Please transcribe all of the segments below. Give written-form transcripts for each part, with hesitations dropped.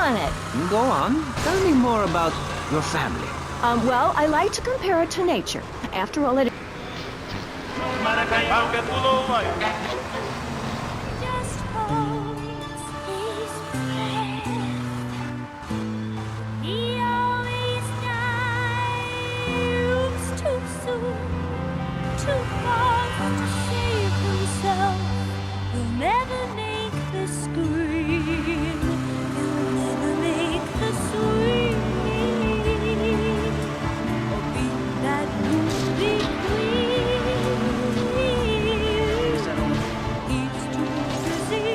on it. Go on. Tell me more about your family. Well, I like to compare it to nature. After all, it... Just holds his breath. He always dives too soon, too fast to save himself. He'll never make the scream. He'll never make the swing. Or be that movie queen. He's too busy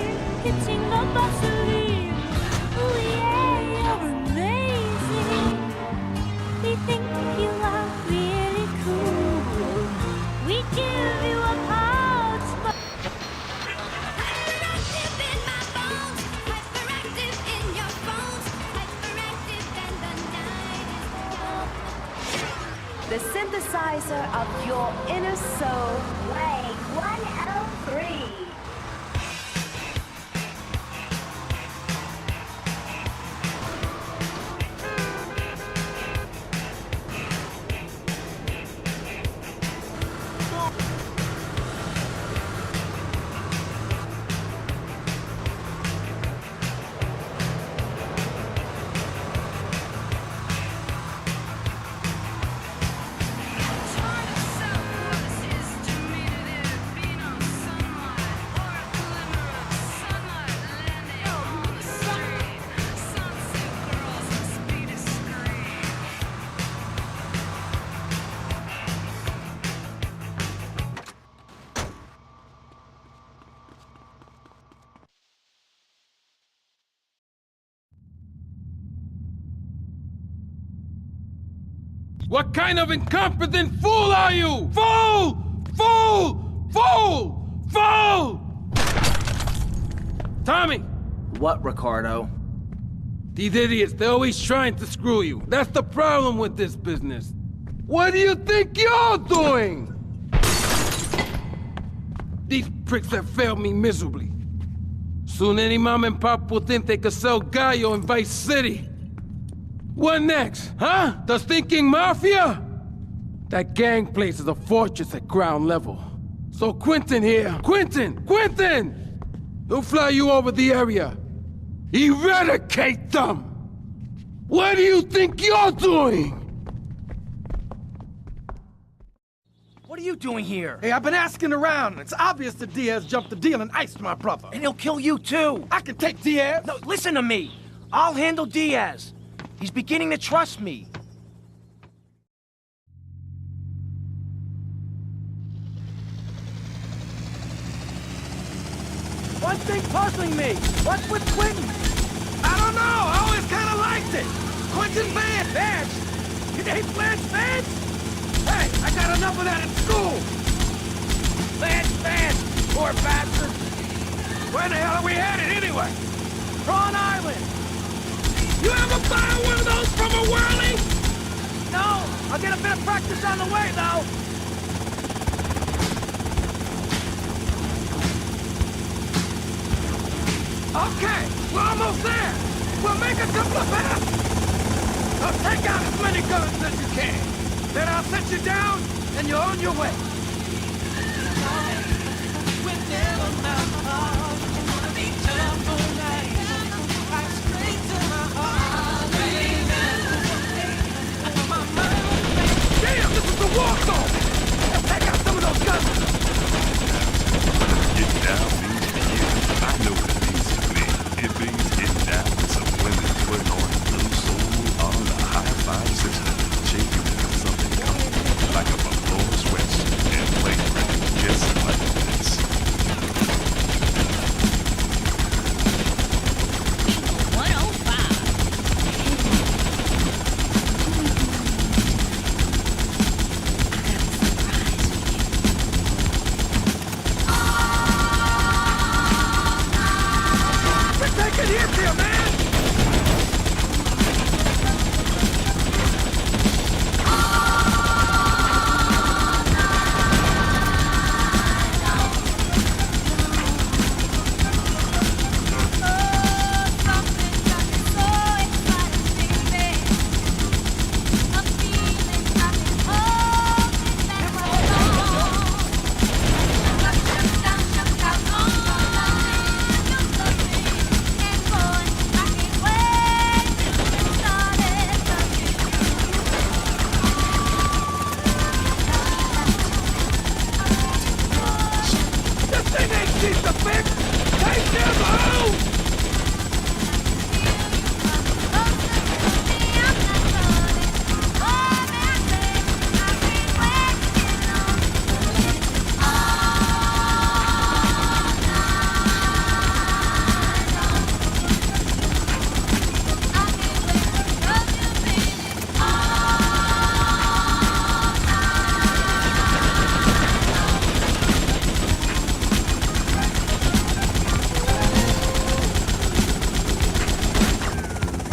hitting the bustling. Oh yeah, you're amazing. We think you are really cool. We give you a pouch, but hyperactive in my bones, hyperactive in your bones, hyperactive and the night is long. The synthesizer of your inner soul. Way 103. What kind of incompetent fool are you? Fool! Fool! Fool! Fool! Tommy! What, Ricardo? These idiots, they're always trying to screw you. That's the problem with this business. What do you think you're doing? These pricks have failed me miserably. Soon any mom and pop will think they could sell Gallo in Vice City. What next, huh? The Stinking Mafia? That gang place is a fortress at ground level. So Quentin here, Quentin! He'll fly you over the area. Eradicate them! What do you think you're doing? What are you doing here? Hey, I've been asking around. It's obvious that Diaz jumped the deal and iced my brother. And he'll kill you too. I can take Diaz. No, listen to me. I'll handle Diaz. He's beginning to trust me. One thing puzzling me. What's with Quentin? I don't know. I always kind of liked it. Quentin Vance. You hate Vance? Hey, I got enough of that at school. Vance. Poor bastard. Where the hell are we headed anyway? Prawn Island. You ever buy one of those from a whirly? No, I'll get a bit of practice on the way, though. Okay, we're almost there. We'll make a couple of passes. I'll take out as many guns as you can. Then I'll set you down, and you're on your way. Damn, this is the war zone! Let's take out some of those guns! Getting down means to you. I know what it means to me. It means getting down with some women putting on a blue soul on the high-five system, shaking it in something comfortable, like a buffalo sweat, and playing ready just like this.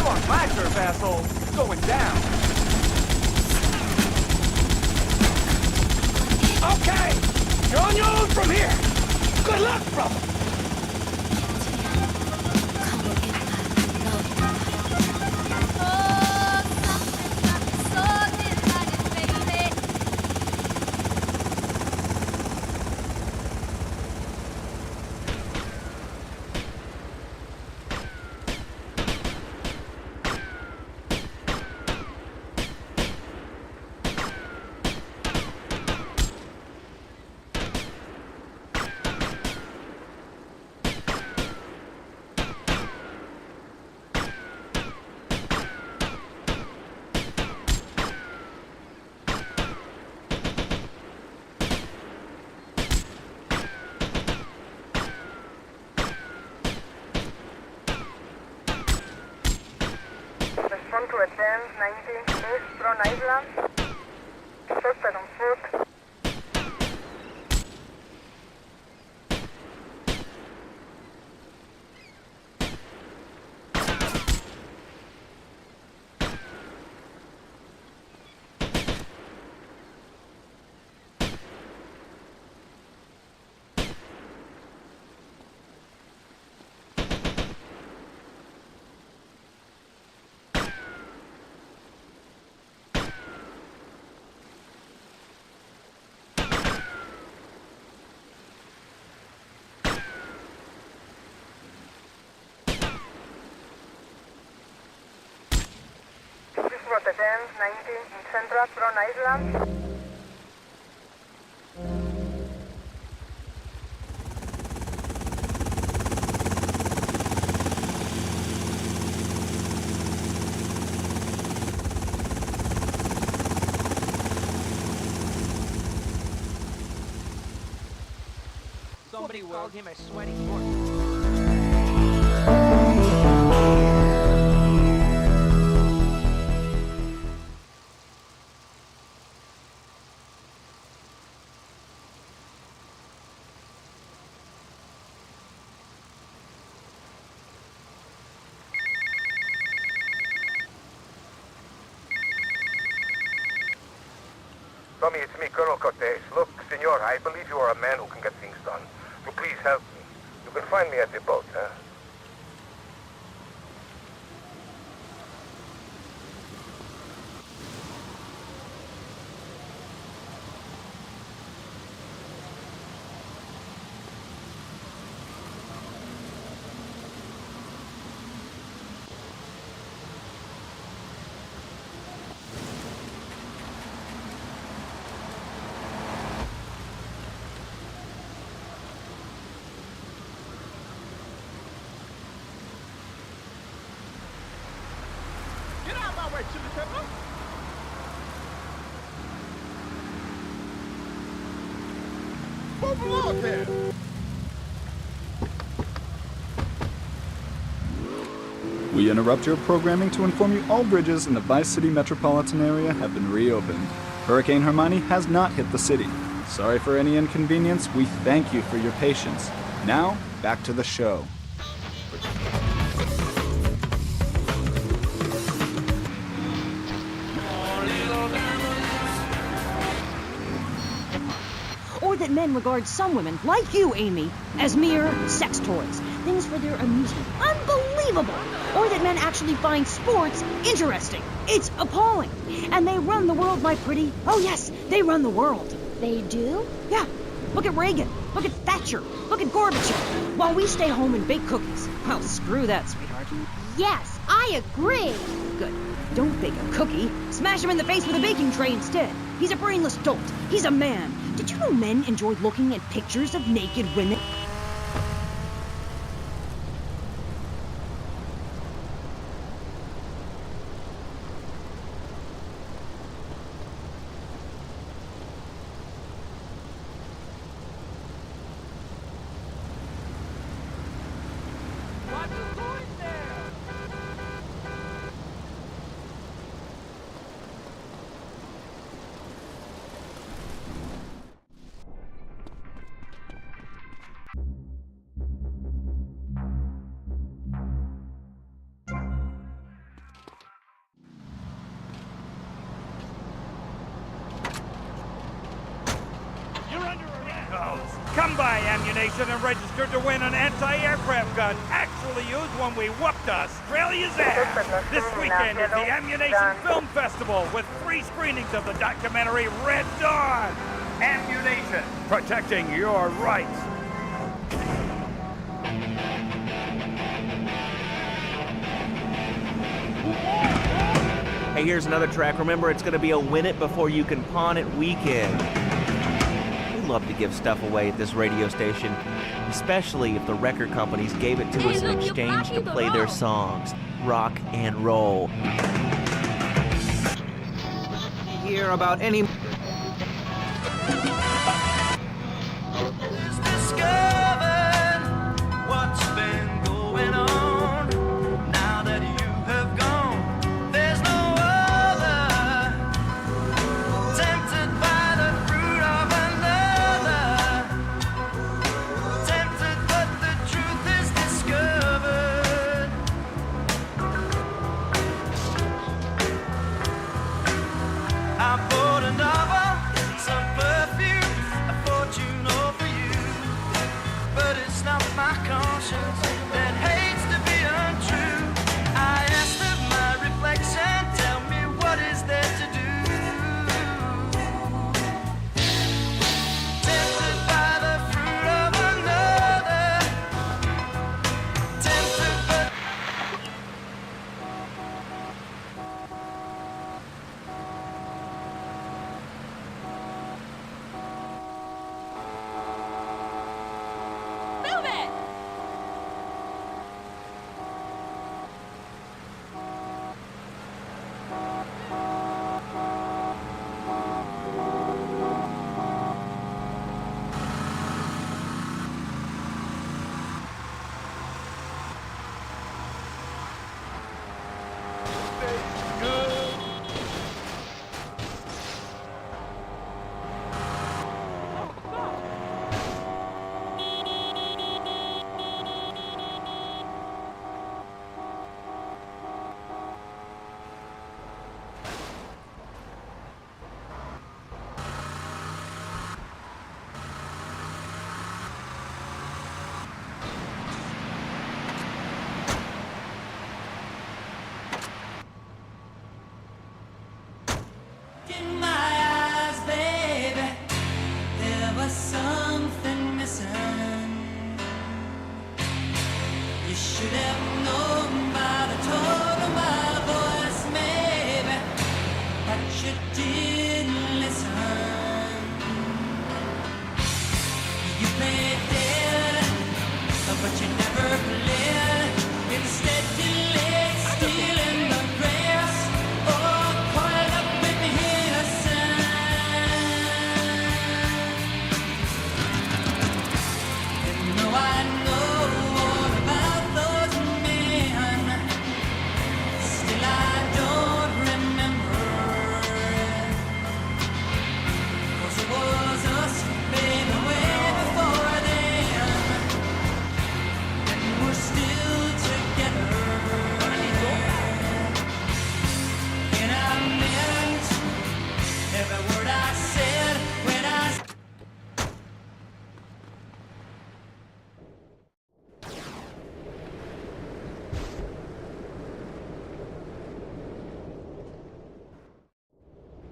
on my turf, asshole. It's going down. Okay, you're on your own from here. Good luck, brother. Respond to attend 90 East Front Island. Suspect on foot. Attend 90 in Central Front Island. Somebody called him a sweaty corpse. Tommy, it's me, Colonel Cortez. Look, senor, I believe you are a man who can get things done. So please help me. You can find me at the boat, huh? Get out of my way, Chili Pepper. Move along there. We interrupt your programming to inform you all bridges in the Vice City metropolitan area have been reopened. Hurricane Hermione has not hit the city. Sorry for any inconvenience. We thank you for your patience. Now, back to the show. Or that men regard some women, like you, Amy, as mere sex toys, things for their amusement. Unbelievable! Or that men actually find sports interesting. It's appalling. And they run the world, my pretty. Oh yes, they run the world. They do? Yeah. Look at Reagan. Look at Thatcher. Look at Gorbachev. While we stay home and bake cookies. Well, screw that, sweetheart. Yes, I agree. Good. Don't bake a cookie. Smash him in the face with a baking tray instead. He's a brainless dolt. He's a man. Did you know men enjoy looking at pictures of naked women? What you doing there? buy ammunition and registered to win an anti-aircraft gun actually used when we whooped Australia's ass. This weekend is the Ammunition Film Festival with 3 screenings of the documentary Red Dawn. Ammunition, protecting your rights. Hey, here's another track. Remember, it's going to be a win it before you can pawn it weekend. We love to give stuff away at this radio station, especially if the record companies gave it to us in exchange to play their songs. Rock and roll. Hear about any...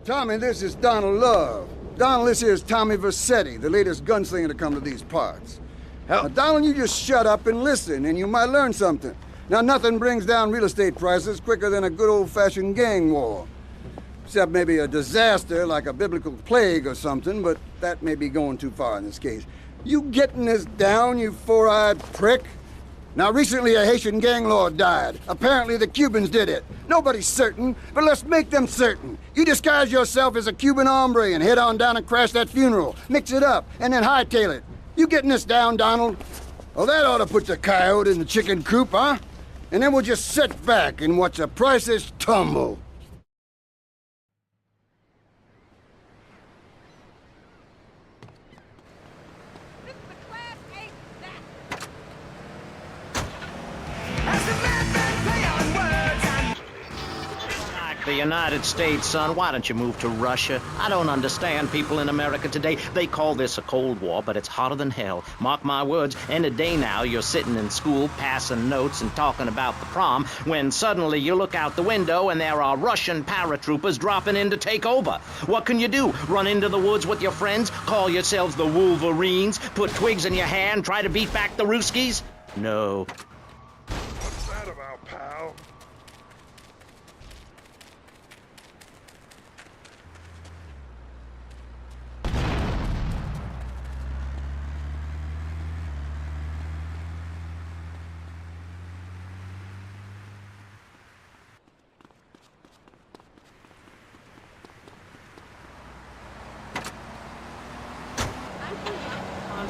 Tommy, this is Donald Love. Donald, this here is Tommy Vercetti, the latest gunslinger to come to these parts. Now, Donald, you just shut up and listen, and you might learn something. Now, nothing brings down real estate prices quicker than a good old-fashioned gang war. Except maybe a disaster like a biblical plague or something, but that may be going too far in this case. You getting this down, you four-eyed prick? Now, recently a Haitian gang lord died. Apparently the Cubans did it. Nobody's certain, but let's make them certain. You disguise yourself as a Cuban hombre and head on down and crash that funeral. Mix it up, and then hightail it. You getting this down, Donald? Oh, that ought to put the coyote in the chicken coop, huh? And then we'll just sit back and watch the prices tumble. The United States, son. Why don't you move to Russia? I don't understand people in America today. They call this a Cold War, but it's hotter than hell. Mark my words, any day now you're sitting in school passing notes and talking about the prom, when suddenly you look out the window and there are Russian paratroopers dropping in to take over. What can you do? Run into the woods with your friends? Call yourselves the Wolverines? Put twigs in your hair and try to beat back the Ruskies? No. What's that about, pal?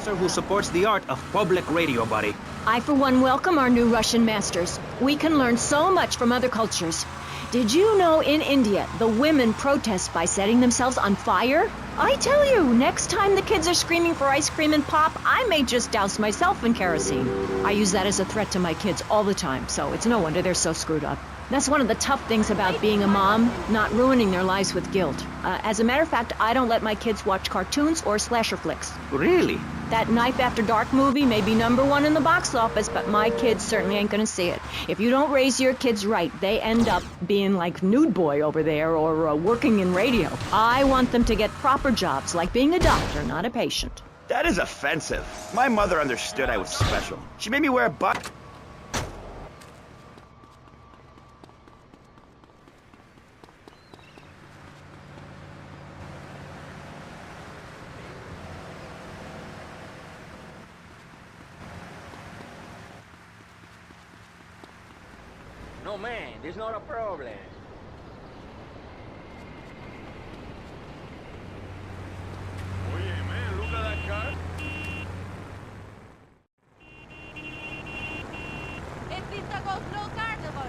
Who supports the art of public radio, buddy. I, for one, welcome our new Russian masters. We can learn so much from other cultures. Did you know in India, the women protest by setting themselves on fire? I tell you, next time the kids are screaming for ice cream and pop, I may just douse myself in kerosene. I use that as a threat to my kids all the time, so it's no wonder they're so screwed up. That's one of the tough things about being a mom, not ruining their lives with guilt. As a matter of fact, I don't let my kids watch cartoons or slasher flicks. Really? That Knife After Dark movie may be #1 in the box office, but my kids certainly ain't gonna see it. If you don't raise your kids right, they end up being like Nude Boy over there or working in radio. I want them to get proper jobs, like being a doctor, not a patient. That is offensive. My mother understood I was special. She made me wear a butt. No, man, there's not a problem. Oye, man, look at that car. It is the Go Slow Carnival.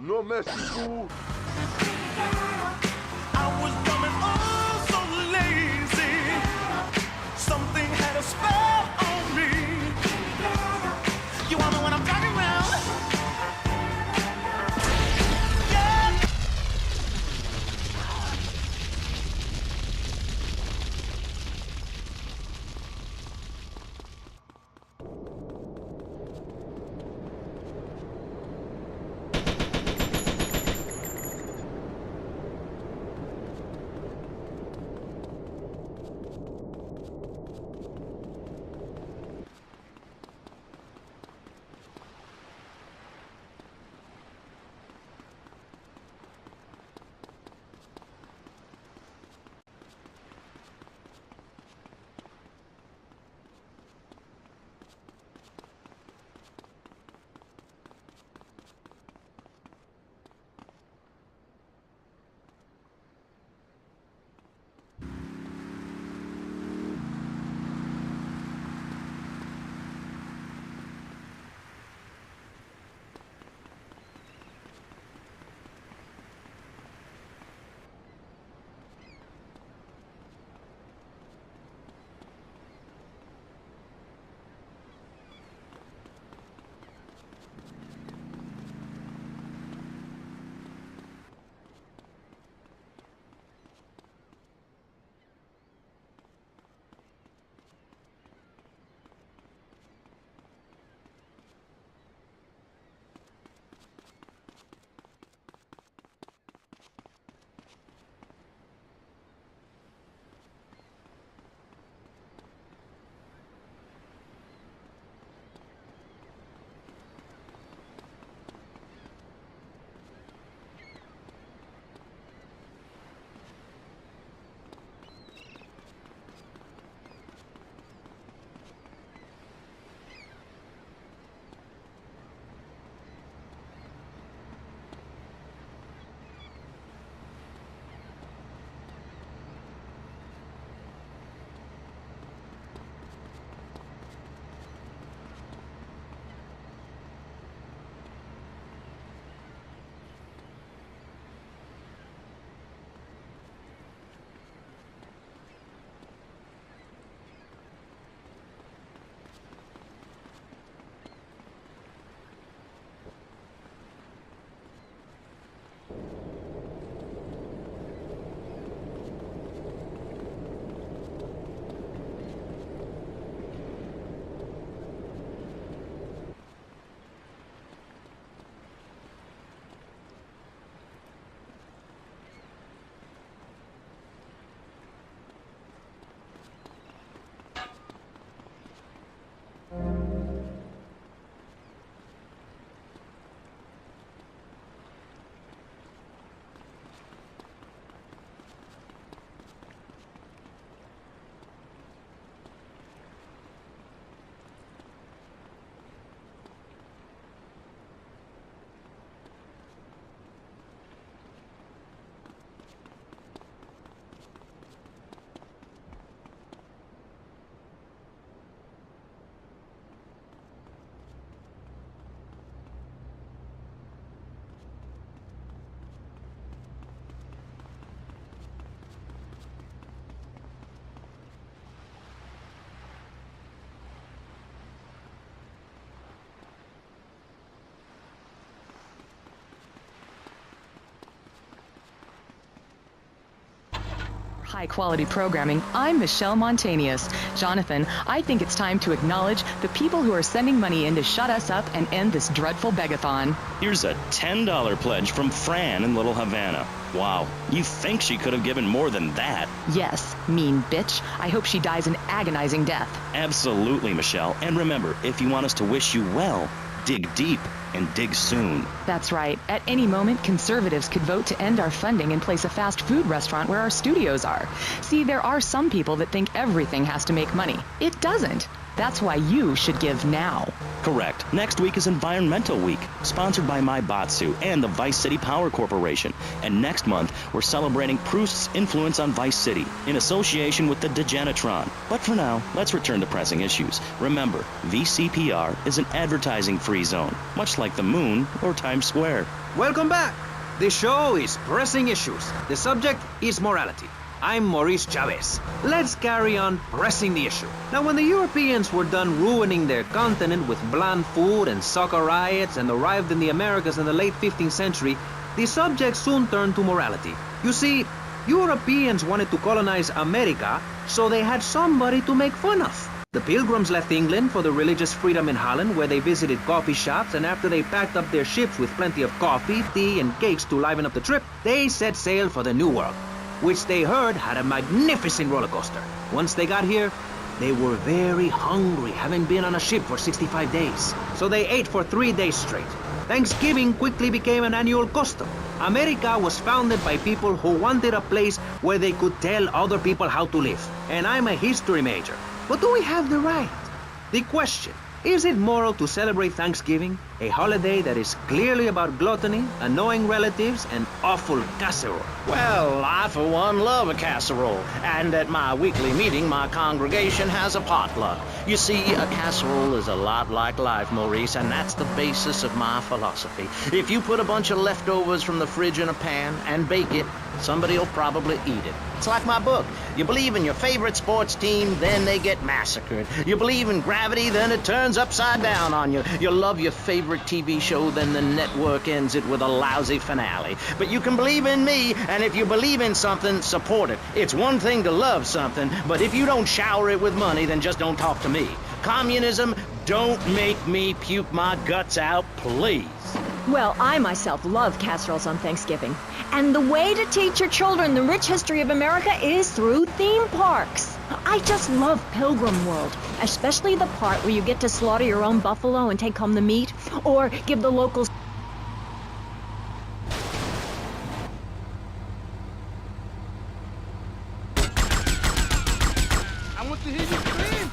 No mercy, fool. I was coming oh so lazy. Something had a spell on me. You want me when I'm driving around? Yeah. high-quality programming, I'm Michelle Montanius. Jonathan, I think it's time to acknowledge the people who are sending money in to shut us up and end this dreadful begathon. Here's a $10 pledge from Fran in Little Havana. Wow, you think she could have given more than that? Yes, mean bitch. I hope she dies an agonizing death. Absolutely, Michelle. And remember, if you want us to wish you well, dig deep and dig soon. That's right. At any moment, conservatives could vote to end our funding and place a fast food restaurant where our studios are. See, there are some people that think everything has to make money. It doesn't. That's why you should give now. Correct. Next week is Environmental Week, sponsored by My Batsu and the Vice City Power Corporation. And next month, we're celebrating Proust's influence on Vice City in association with the Degenitron. But for now, let's return to pressing issues. Remember, VCPR is an advertising-free zone, much like the moon or Times Square. Welcome back. The show is Pressing Issues. The subject is morality. I'm Maurice Chavez. Let's carry on pressing the issue. Now, when the Europeans were done ruining their continent with bland food and soccer riots and arrived in the Americas in the late 15th century, the subject soon turned to morality. You see, Europeans wanted to colonize America, so they had somebody to make fun of. The Pilgrims left England for the religious freedom in Holland, where they visited coffee shops, and after they packed up their ships with plenty of coffee, tea, and cakes to liven up the trip, they set sail for the New World, which they heard had a magnificent roller coaster. Once they got here, they were very hungry, having been on a ship for 65 days. So they ate for 3 days straight. Thanksgiving quickly became an annual custom. America was founded by people who wanted a place where they could tell other people how to live. And I'm a history major. But do we have the right? The question: is it moral to celebrate Thanksgiving, a holiday that is clearly about gluttony, annoying relatives, and awful casserole? Well, I for one love a casserole, and at my weekly meeting, my congregation has a potluck. You see, a casserole is a lot like life, Maurice, and that's the basis of my philosophy. If you put a bunch of leftovers from the fridge in a pan and bake it, somebody'll probably eat it. It's like my book. You believe in your favorite sports team, then they get massacred. You believe in gravity, then it turns upside down on you. You love your favorite TV show, then the network ends it with a lousy finale. But you can believe in me, and if you believe in something, support it. It's one thing to love something, but if you don't shower it with money, then just don't talk to me. Communism, don't make me puke my guts out, please. Well, I myself love casseroles on Thanksgiving. And the way to teach your children the rich history of America is through theme parks. I just love Pilgrim World, especially the part where you get to slaughter your own buffalo and take home the meat, or give the locals... I want to hear you scream.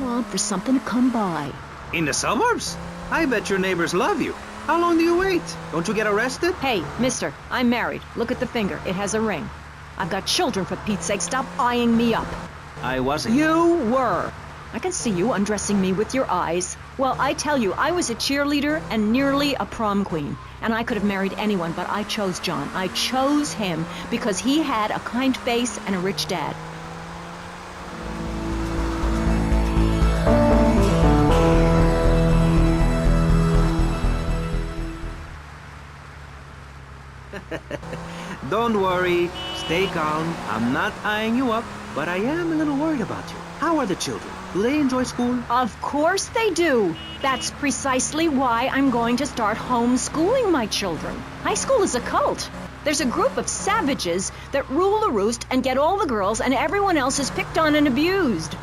swamp for something to come by. In the suburbs? I bet your neighbors love you. How long do you wait? Don't you get arrested? Hey, mister, I'm married. Look at the finger. It has a ring. I've got children, for Pete's sake. Stop eyeing me up. I wasn't. You were. I can see you undressing me with your eyes. Well, I tell you, I was a cheerleader and nearly a prom queen. And I could have married anyone, but I chose John. I chose him because he had a kind face and a rich dad. Don't worry. Stay calm. I'm not eyeing you up, but I am a little worried about you. How are the children? Do they enjoy school? Of course they do. That's precisely why I'm going to start homeschooling my children. High school is a cult. There's a group of savages that rule the roost and get all the girls, and everyone else is picked on and abused.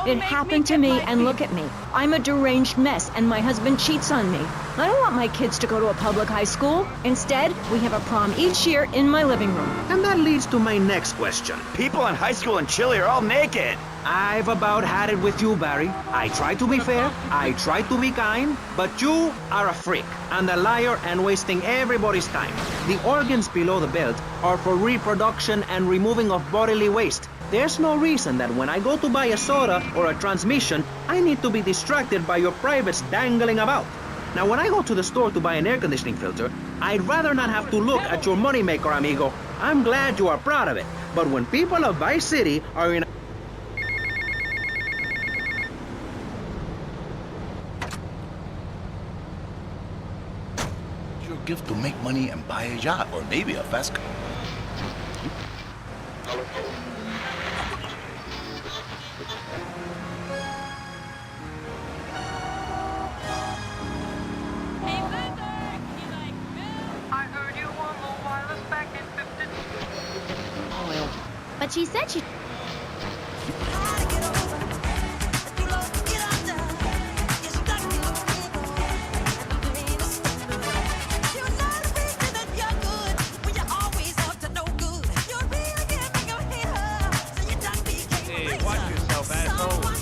It happened to me, and look at me. I'm a deranged mess, and my husband cheats on me. I don't want my kids to go to a public high school. Instead, we have a prom each year in my living room. And that leads to my next question. People in high school in Chile are all naked. I've about had it with you, Barry. I try to be fair, I try to be kind, but you are a freak and a liar and wasting everybody's time. The organs below the belt are for reproduction and removing of bodily waste. There's no reason that when I go to buy a soda or a transmission, I need to be distracted by your privates dangling about. Now, when I go to the store to buy an air conditioning filter, I'd rather not have to look at your moneymaker, amigo. I'm glad you are proud of it. But when people of Vice City are in... Your gift to make money and buy a yacht, or maybe a fast car. But she said she... Hey, watch yourself, asshole.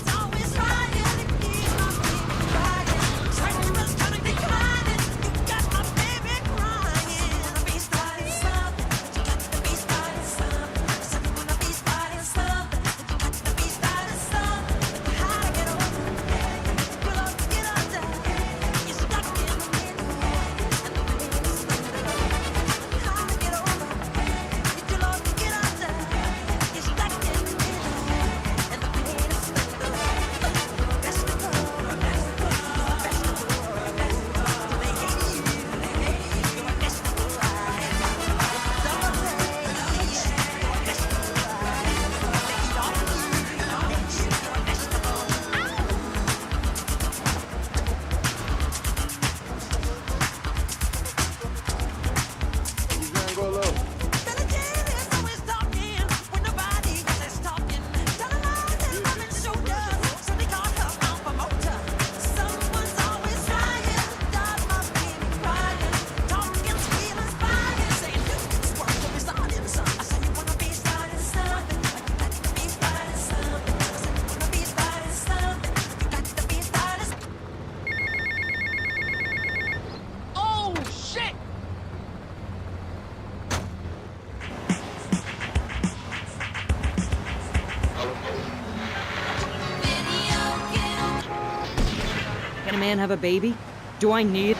Can a man have a baby? Do I need...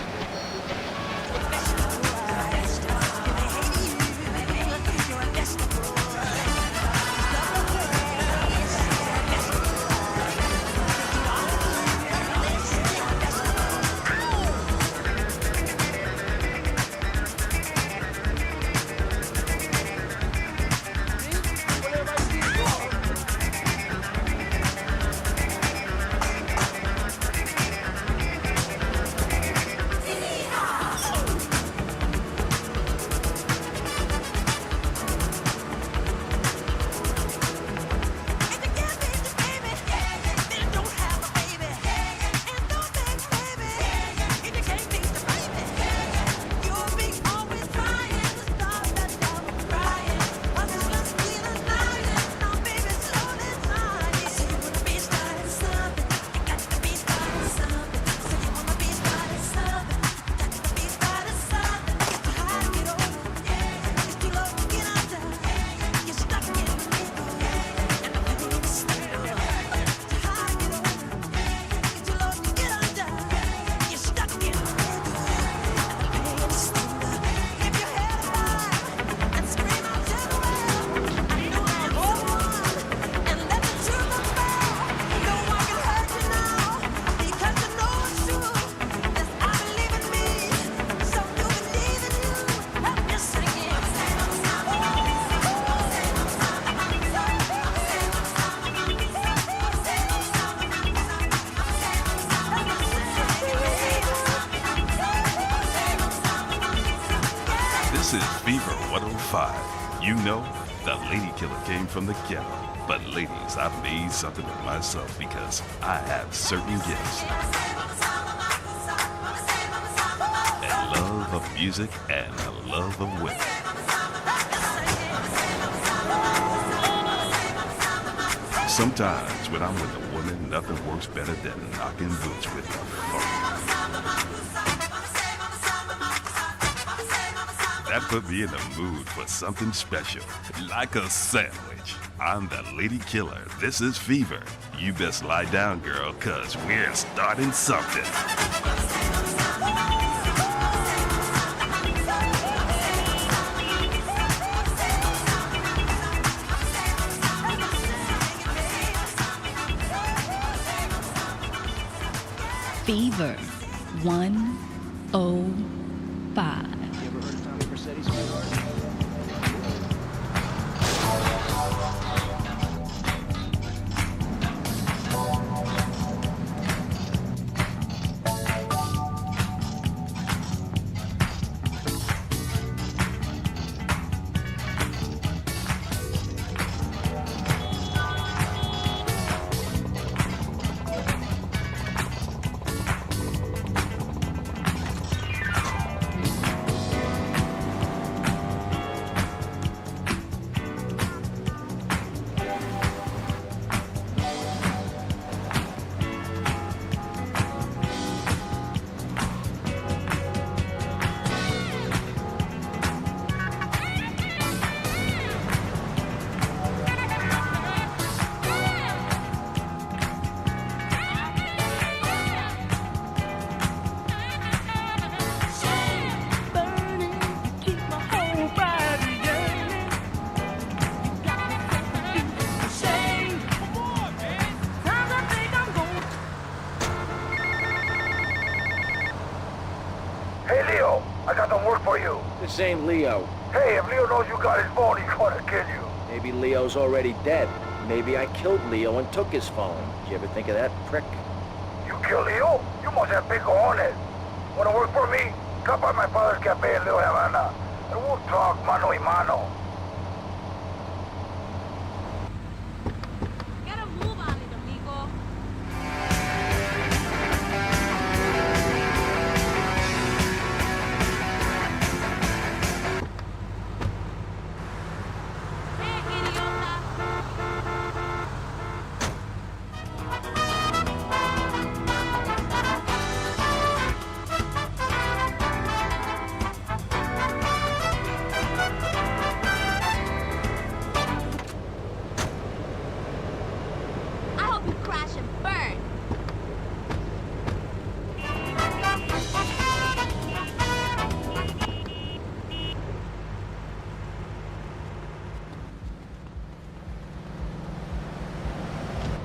This is Fever 105. You know, the lady killer came from the ghetto. But ladies, I've made something of myself because I have certain gifts. A love of music and a love of women. Sometimes when I'm with a woman, nothing works better than knocking boots with her funk. That put me in the mood for something special, like a sandwich. I'm the lady killer. This is Fever. You best lie down, girl, cause we're starting something. Fever 105. You ever heard of Tommy Vercetti's sweetheart? Hey, Leo, I got some work for you. This ain't Leo. Hey, if Leo knows you got his phone, he's gonna kill you. Maybe Leo's already dead. Maybe I killed Leo and took his phone. Did you ever think of that, prick? You kill Leo? You must have big cojones. Wanna work for me? Stop by my father's cafe in Little Havana, and we'll talk mano y mano. Get a move on it, amigo.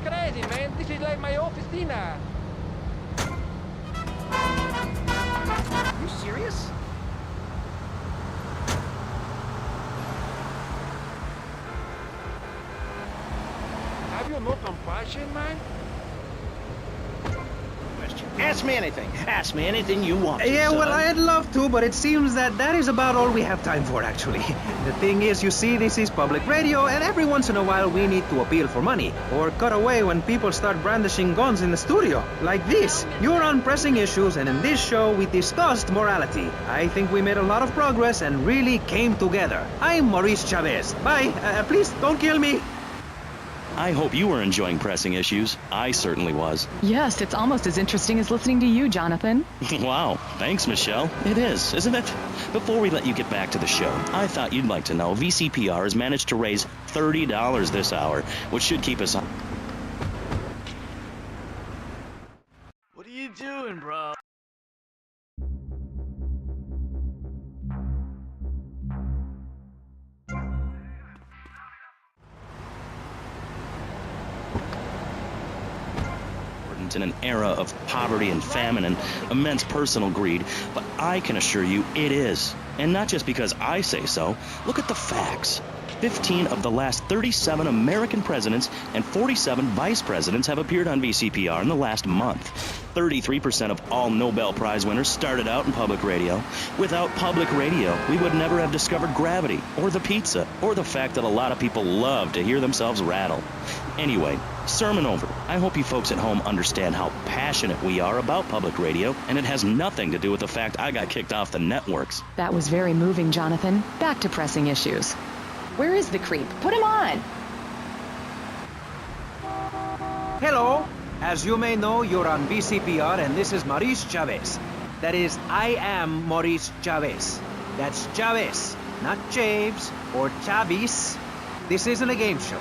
Crazy, man. This is like my officina. You serious? Have you no compassion, man? Ask me anything. Ask me anything you want. Yeah, son. well, I'd love to, but it seems that is about all we have time for, actually. The thing is, you see, this is public radio, and every once in a while we need to appeal for money, or cut away when people start brandishing guns in the studio. Like this. You're on Pressing Issues, and in this show we discussed morality. I think we made a lot of progress and really came together. I'm Maurice Chavez. Bye. Please, don't kill me. I hope you were enjoying Pressing Issues. I certainly was. Yes, it's almost as interesting as listening to you, Jonathan. Wow, thanks, Michelle. It is, isn't it? Before we let you get back to the show, I thought you'd like to know VCPR has managed to raise $30 this hour, which should keep us on. What are you doing, bro? In an era of poverty and famine and immense personal greed, but I can assure you it is. And not just because I say so. Look at the facts. 15 of the last 37 American presidents and 47 vice presidents have appeared on VCPR in the last month. 33% of all Nobel Prize winners started out in public radio. Without public radio, we would never have discovered gravity, or the pizza, or the fact that a lot of people love to hear themselves rattle. Anyway, sermon over. I hope you folks at home understand how passionate we are about public radio, and it has nothing to do with the fact I got kicked off the networks. That was very moving, Jonathan. Back to Pressing Issues. Where is the creep? Put him on! Hello. As you may know, you're on VCPR, and this is Maurice Chavez. That is, I am Maurice Chavez. That's Chavez, not Chaves or Chavis. This isn't a game show.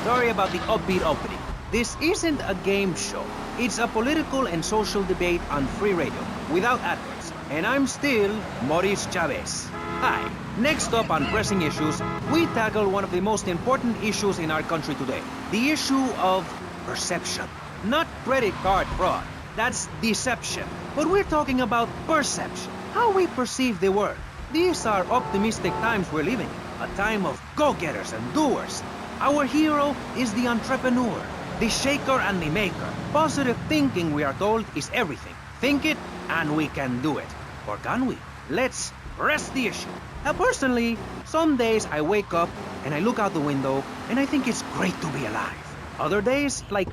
Sorry about the upbeat opening. This isn't a game show. It's a political and social debate on free radio, without adverts. And I'm still Maurice Chavez. Hi. Next up on Pressing Issues, we tackle one of the most important issues in our country today. The issue of perception. Not credit card fraud, That's deception. But we're talking about perception. How we perceive the world. These are optimistic times we're living in. A time of go-getters and doers. Our hero is the entrepreneur, the shaker and the maker. Positive thinking, we are told, is everything. Think it, and we can do it. Or can we? Let's press the issue. Now, personally, some days I wake up and I look out the window and I think it's great to be alive. Other days, like...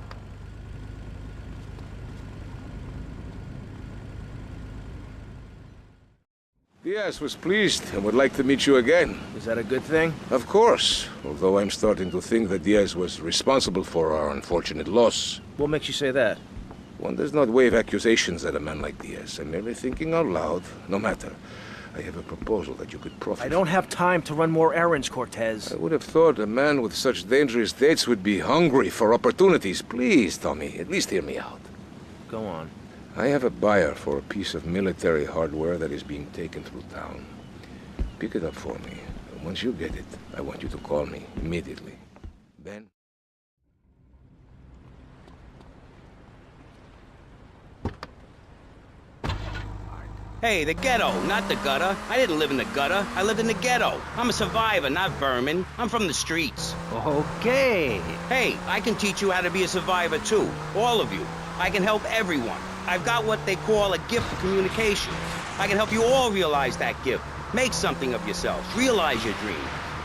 Diaz was pleased and would like to meet you again. Is that a good thing? Of course, although I'm starting to think that Diaz was responsible for our unfortunate loss. What makes you say that? One does not wave accusations at a man like Diaz. I'm merely thinking out loud. No matter. I have a proposal that you could profit I don't have time to run more errands, Cortez. I would have thought a man with such dangerous dates would be hungry for opportunities. Please, Tommy, at least hear me out. Go on. I have a buyer for a piece of military hardware that is being taken through town. Pick it up for me. And once you get it, I want you to call me immediately. Then... Hey, the ghetto, not the gutter. I didn't live in the gutter. I lived in the ghetto. I'm a survivor, not vermin. I'm from the streets. Okay. Hey, I can teach you how to be a survivor, too. All of you. I can help everyone. I've got what they call a gift for communication. I can help you all realize that gift. Make something of yourselves. Realize your dream.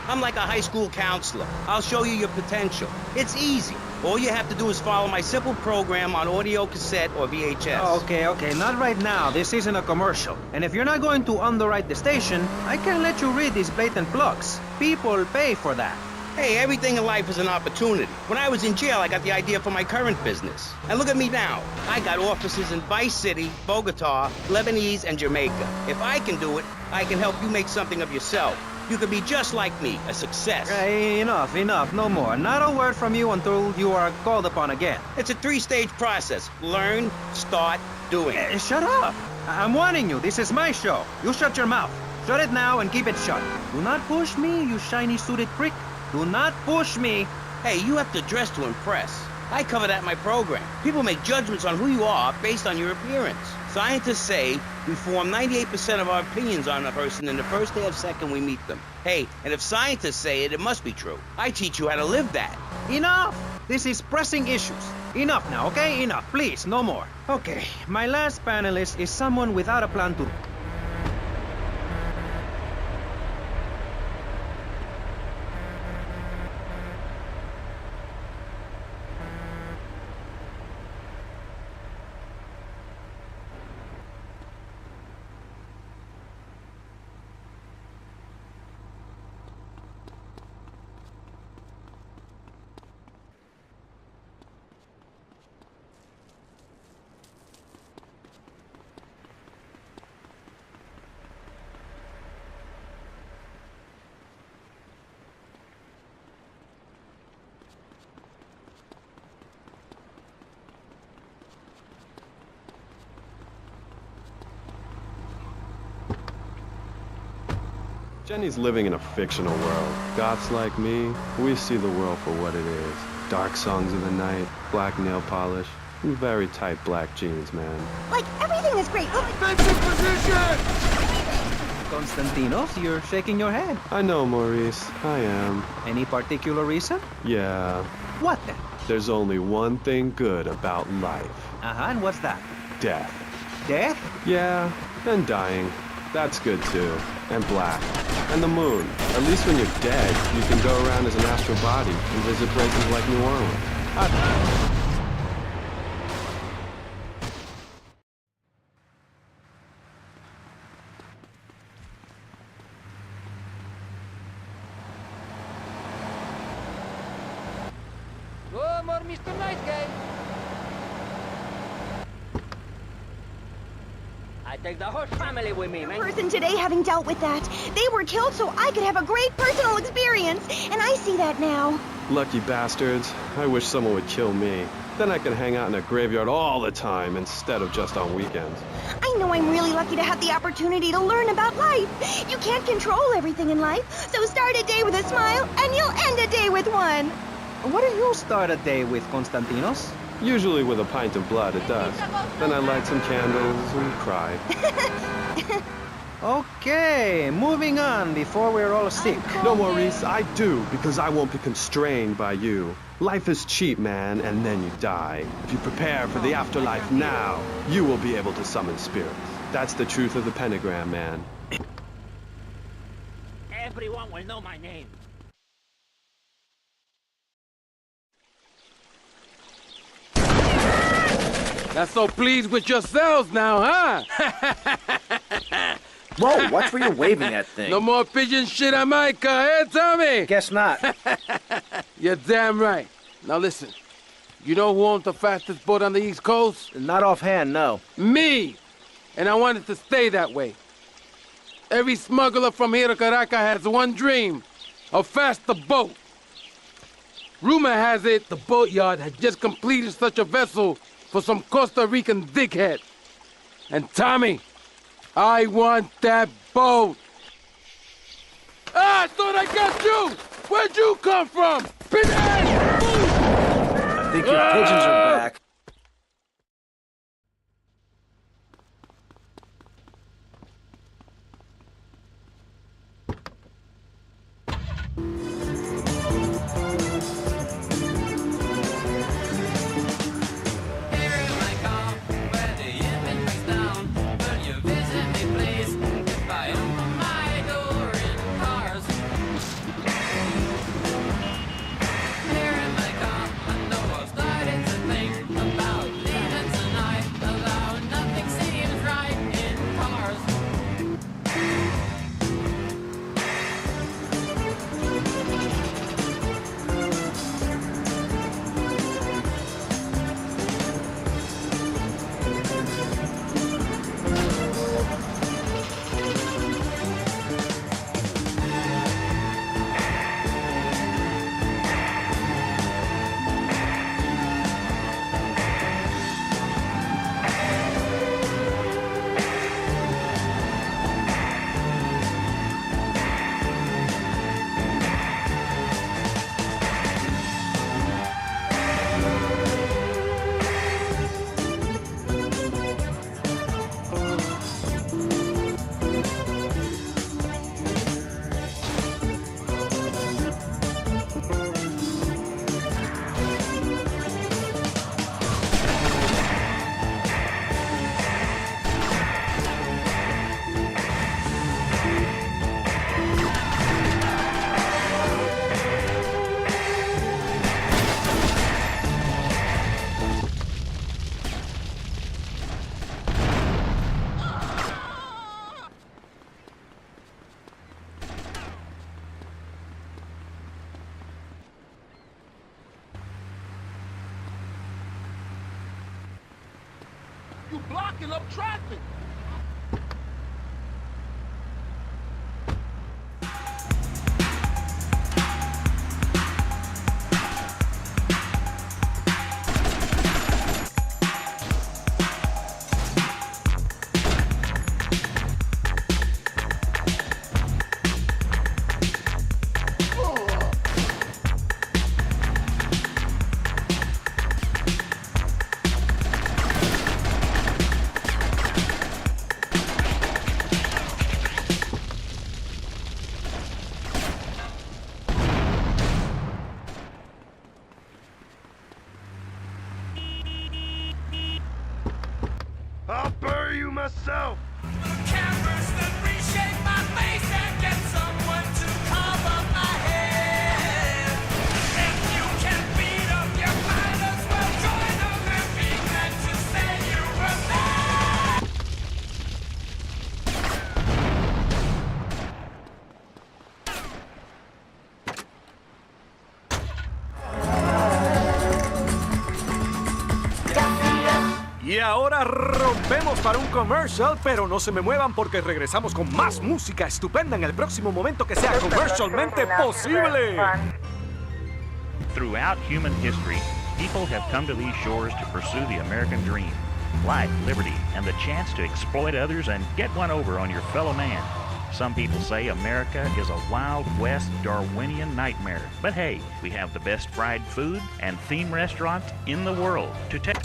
I'm like a high school counselor. I'll show you your potential. It's easy. All you have to do is follow my simple program on audio cassette or VHS. Okay, not right now. This isn't a commercial. And if you're not going to underwrite the station, I can't let you read these blatant plugs. People pay for that. Hey, everything in life is an opportunity. When I was in jail, I got the idea for my current business. And look at me now. I got offices in Vice City, Bogota, Lebanese, and Jamaica. If I can do it, I can help you make something of yourself. You can be just like me, a success. Enough, no more. Not a word from you until you are called upon again. It's a 3-stage process. Learn, start, doing. Shut up. I'm warning you, this is my show. You shut your mouth. Shut it now and keep it shut. Do not push me, you shiny suited prick. Do not push me. Hey, you have to dress to impress. I cover that in my program. People make judgments on who you are based on your appearance. Scientists say we form 98% of our opinions on a person in the first half-second we meet them. Hey, and if scientists say it, it must be true. I teach you how to live that. Enough! This is pressing issues. Enough now, okay? Enough, please, no more. Okay, my last panelist is someone without a plan to... Jenny's living in a fictional world. Goths like me, we see the world for what it is. Dark songs of the night, black nail polish, and very tight black jeans, man. Like, everything is great. Defensive position! Konstantinos, you're shaking your head. I know, Maurice. I am. Any particular reason? Yeah. What then? There's only one thing good about life. And what's that? Death. Death? Yeah, and dying. That's good too. And black. And the moon. At least when you're dead, you can go around as an astral body and visit places like New Orleans. Go more, Mr. Nice Guy. I take the whole family with me, man. Person today having dealt with that. They were killed so I could have a great personal experience, and I see that now. Lucky bastards. I wish someone would kill me. Then I could hang out in a graveyard all the time instead of just on weekends. I know I'm really lucky to have the opportunity to learn about life. You can't control everything in life, so start a day with a smile, and you'll end a day with one. What do you start a day with, Konstantinos? Usually with a pint of blood, it does. Then I light some candles and cry. Okay, moving on before we're all sick. No, Maurice, I do, because I won't be constrained by you. Life is cheap, man, and then you die. If you prepare for the afterlife now, you will be able to summon spirits. That's the truth of the pentagram, man. Everyone will know my name. Not so pleased with yourselves now, huh? Whoa, watch where you're waving that thing. No more pigeon shit on my car, eh, Tommy? Guess not. You're damn right. Now listen, you know who owns the fastest boat on the East Coast? Not offhand, no. Me! And I want it to stay that way. Every smuggler from here to Caracas has one dream, a faster boat. Rumor has it the boatyard has just completed such a vessel for some Costa Rican dickhead. And Tommy, I want that boat. Ah, I thought I got you! Where'd you come from? Pigeon! I think your pigeons are back. You blocking up traffic. I'll bury you myself. Cameras that reshape my face and get someone to cover my head. If you can beat them, you might as well join them and be glad to say you were there. Y ahora rompemos para un commercial, pero no se me muevan porque regresamos con más música estupenda en el próximo momento que sea comercialmente posible. Throughout human history, people have come to these shores to pursue the American dream. Life, liberty, and the chance to exploit others and get one over on your fellow man. Some people say America is a Wild West Darwinian nightmare. But hey, we have the best fried food and theme restaurants in the world. To take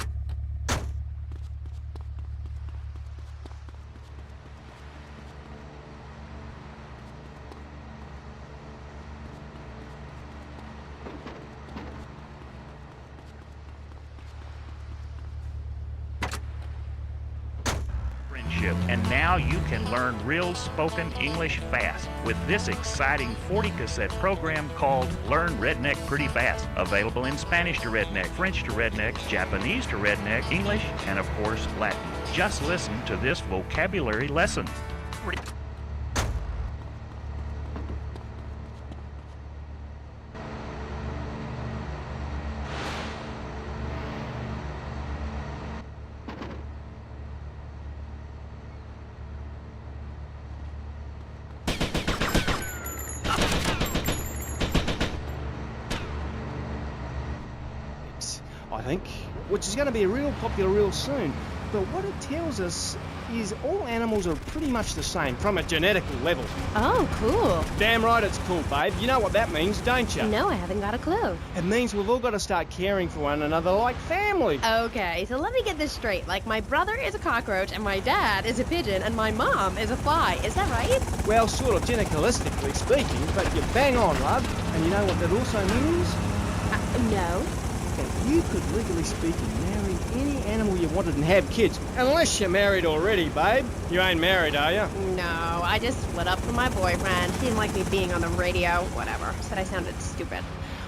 and now you can learn real spoken English fast with this exciting 40-cassette program called Learn Redneck Pretty Fast, available in Spanish to Redneck, French to Redneck, Japanese to Redneck, English, and of course Latin. Just listen to this vocabulary lesson. I think, which is going to be real popular real soon. But what it tells us is all animals are pretty much the same from a genetical level. Oh, cool. Damn right it's cool, babe. You know what that means, don't you? No, I haven't got a clue. It means we've all got to start caring for one another like family. Okay, so let me get this straight. Like, my brother is a cockroach, and my dad is a pigeon, and my mom is a fly. Is that right? Well, sort of genetically speaking, but you're bang on, love. And you know what that also means? No. That you could, legally speaking, marry any animal you wanted and have kids. Unless you're married already, babe. You ain't married, are you? No, I just split up from my boyfriend. He didn't like me being on the radio. Whatever. Said I sounded stupid.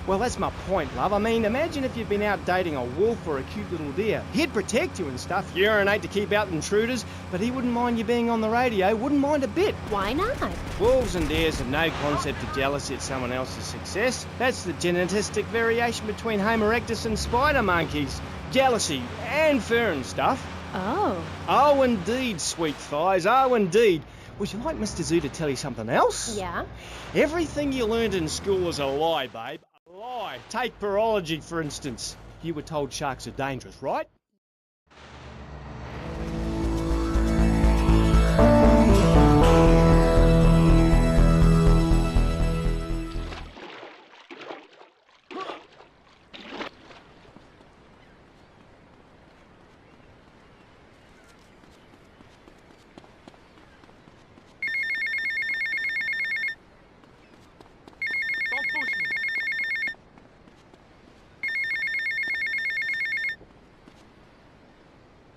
Well, that's my point, love. I mean, imagine if you'd been out dating a wolf or a cute little deer. He'd protect you and stuff, urinate to keep out intruders, but he wouldn't mind you being on the radio, wouldn't mind a bit. Why not? Wolves and deers have no concept of jealousy at someone else's success. That's the genetistic variation between Homo erectus and spider monkeys. Jealousy and fur and stuff. Oh. Oh, indeed, sweet thighs, oh, indeed. Would you like Mr. Zoo to tell you something else? Yeah? Everything you learned in school is a lie, babe. Lie. Take virology, for instance. You were told sharks are dangerous, right?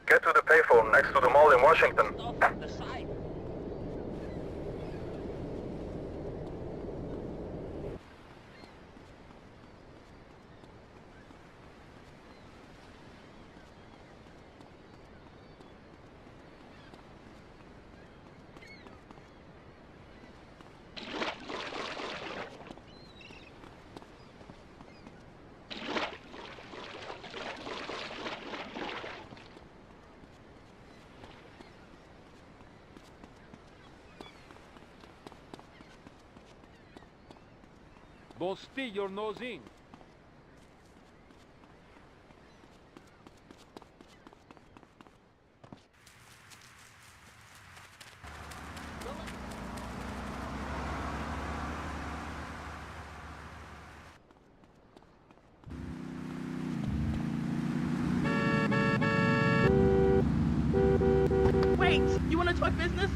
Get to the payphone next to the mall in Washington. Don't stick your nose in. Wait, you want to talk business?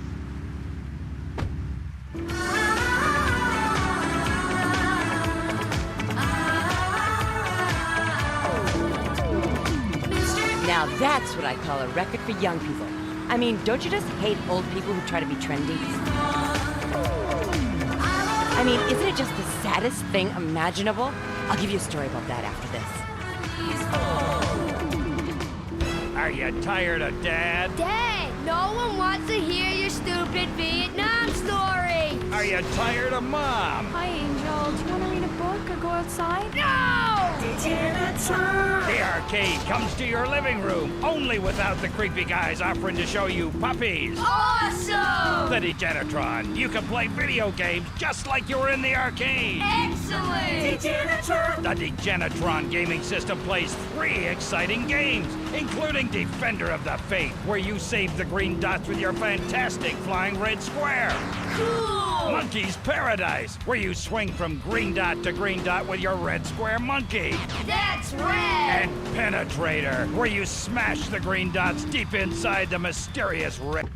Now that's what I call a record for young people. I mean, don't you just hate old people who try to be trendy? I mean, isn't it just the saddest thing imaginable? I'll give you a story about that after this. Are you tired of Dad? Dad, no one wants to hear your stupid Vietnam story. Are you tired of Mom? Hi, Angel. Do you want to read a book or go outside? No! Degenatron! The arcade comes to your living room, only without the creepy guys offering to show you puppies. Awesome! The Degenatron. You can play video games just like you were in the arcade. Excellent! Degenatron! The Degenatron gaming system plays 3 exciting games, including Defender of the Faith, where you save the green dots with your fantastic flying red square. Cool! Monkey's Paradise, where you swing from green dot to green dot with your red square monkey. That's rad! And Penetrator, where you smash the green dots deep inside the mysterious red.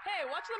Hey, watch the